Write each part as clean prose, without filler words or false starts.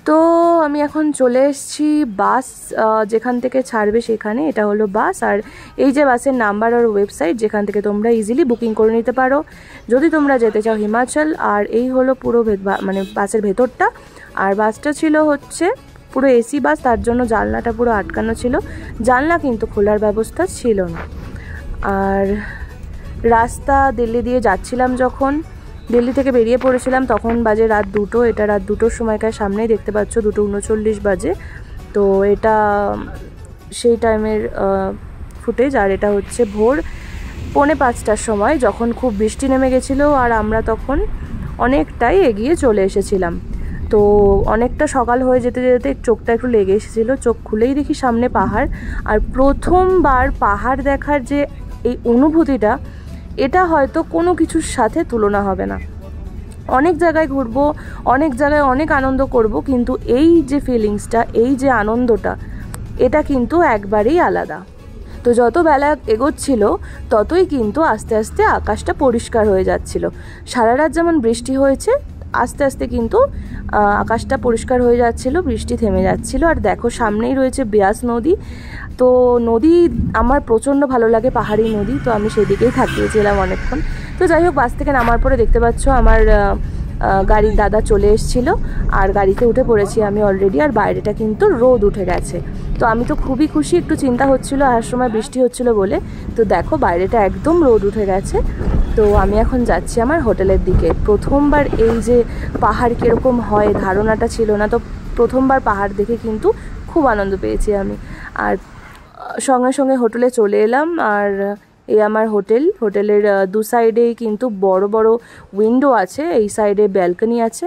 তো আমি এখন চলে এসেছি বাস যেখান থেকে ছাড়বে সেখানে। এটা হলো বাস, আর এই যে বাসের নাম্বার আর ওয়েবসাইট যেখান থেকে তোমরা ইজিলি বুকিং করে নিতে পারো যদি তোমরা যেতে চাও হিমাচল। আর এই হলো পুরো মানে বাসের ভেতরটা। আর বাসটা ছিল হচ্ছে পুরো এসি বাস, তার জন্য জানলাটা পুরো আটকানো ছিল, জানলা কিন্তু খোলার ব্যবস্থা ছিল না। আর রাস্তা দিল্লি দিয়ে যাচ্ছিলাম, যখন দিল্লি থেকে বেরিয়ে পড়েছিলাম তখন বাজে রাত 2টো। এটা রাত 2টোর সময়কার সামনেই দেখতে পাচ্ছ 2:39 বাজে। তো এটা সেই টাইমের ফুটেজ। আর এটা হচ্ছে ভোর 4:45টার সময়, যখন খুব বৃষ্টি নেমে গেছিলো আর আমরা তখন অনেকটাই এগিয়ে চলে এসেছিলাম। তো অনেকটা সকাল হয়ে যেতে যেতে চোখটা একটু লেগে এসেছিলো, চোখ খুলেই দেখি সামনে পাহাড়। আর প্রথমবার পাহাড় দেখার যে এই অনুভূতিটা, এটা হয়তো কোনো কিছুর সাথে তুলনা হবে না। অনেক জায়গায় ঘুরবো, অনেক জায়গায় অনেক আনন্দ করব, কিন্তু এই যে ফিলিংসটা, এই যে আনন্দটা, এটা কিন্তু একবারেই আলাদা। তো যত বেলা এগোচ্ছিল ততই কিন্তু আস্তে আস্তে আকাশটা পরিষ্কার হয়ে যাচ্ছিল। সারা রাত যেমন বৃষ্টি হয়েছে, আস্তে আস্তে কিন্তু আকাশটা পরিষ্কার হয়ে যাচ্ছিল, বৃষ্টি থেমে যাচ্ছিল। আর দেখো সামনেই রয়েছে ব্যাস নদী। তো নদী আমার প্রচণ্ড ভালো লাগে, পাহাড়ি নদী, তো আমি সেদিকেই থাকিয়েছিলাম অনেকক্ষণ। তো যাই হোক, বাস থেকে নামার পরে দেখতে পাচ্ছ আমার গাড়ির দাদা চলে এসেছিলো, আর গাড়িতে উঠে পড়েছি আমি অলরেডি। আর বাইরেটা কিন্তু রোদ উঠে গেছে, তো আমি তো খুবই খুশি। একটু চিন্তা হচ্ছিলো আসার সময় বৃষ্টি হচ্ছিলো বলে। তো দেখো বাইরেটা একদম রোদ উঠে গেছে। তো আমি এখন যাচ্ছি আমার হোটেলের দিকে। প্রথমবার এই যে পাহাড় কীরকম হয় ধারণাটা ছিল না, তো প্রথমবার পাহাড় দেখে কিন্তু খুব আনন্দ পেয়েছি আমি। আর সঙ্গে সঙ্গে হোটেলে চলে এলাম। আর এই আমার হোটেলের দু সাইডেই কিন্তু বড় বড় উইন্ডো আছে, এই সাইডে ব্যালকনি আছে।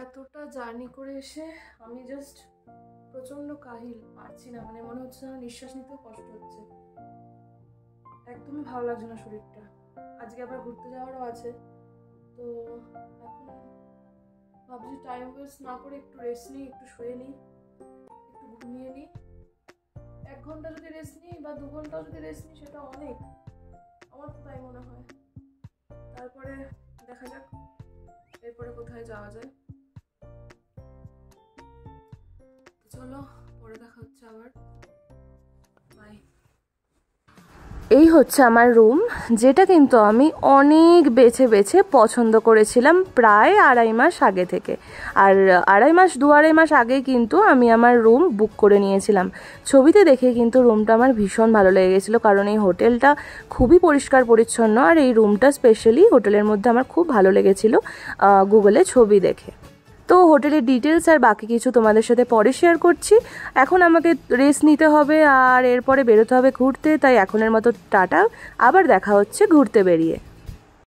এতটা জার্নি করে এসে আমি জাস্ট প্রচণ্ড কাহিল, পারছি না, মানে মনে হচ্ছে না, নিঃশ্বাস নিতেও কষ্ট হচ্ছে, একদমই ভালো লাগছে না শরীরটা। আজকে আবার ঘুরতে যাওয়ারও আছে, তো এখন ভাবছি টাইম ওয়েস্ট না করে একটু রেস্ট নিই, একটু শুয়ে নিই, একটু ঘুমিয়ে নিই। 1 ঘন্টা যদি রেস্ট নিই বা 2 ঘন্টা যদি রেস্ট নিই, সেটা অনেক, আমার তো তাই মনে হয়। তারপরে দেখা যাক এরপরে কোথায় যাওয়া যায়। চলো পরে দেখা হচ্ছে আবার, বাই। এই হচ্ছে আমার রুম, যেটা কিন্তু আমি অনেক বেছে বেছে পছন্দ করেছিলাম প্রায় 2.5 মাস আগে থেকে। আর 2.5 মাস আগেই কিন্তু আমি আমার রুম বুক করে নিয়েছিলাম। ছবিতে দেখে কিন্তু রুমটা আমার ভীষণ ভালো লেগে গেছিলো, কারণ এই হোটেলটা খুবই পরিষ্কার পরিচ্ছন্ন। আর এই রুমটা স্পেশালি হোটেলের মধ্যে আমার খুব ভালো লেগেছিলো গুগলে ছবি দেখে। তো হোটেলের ডিটেলস আর বাকি কিছু তোমাদের সাথে পরে শেয়ার করছি। এখন আমাকে রেস্ট নিতে হবে আর এরপরে বেরোতে হবে ঘুরতে, তাই এখনের মতো টাটা, আবার দেখা হচ্ছে ঘুরতে বেরিয়ে।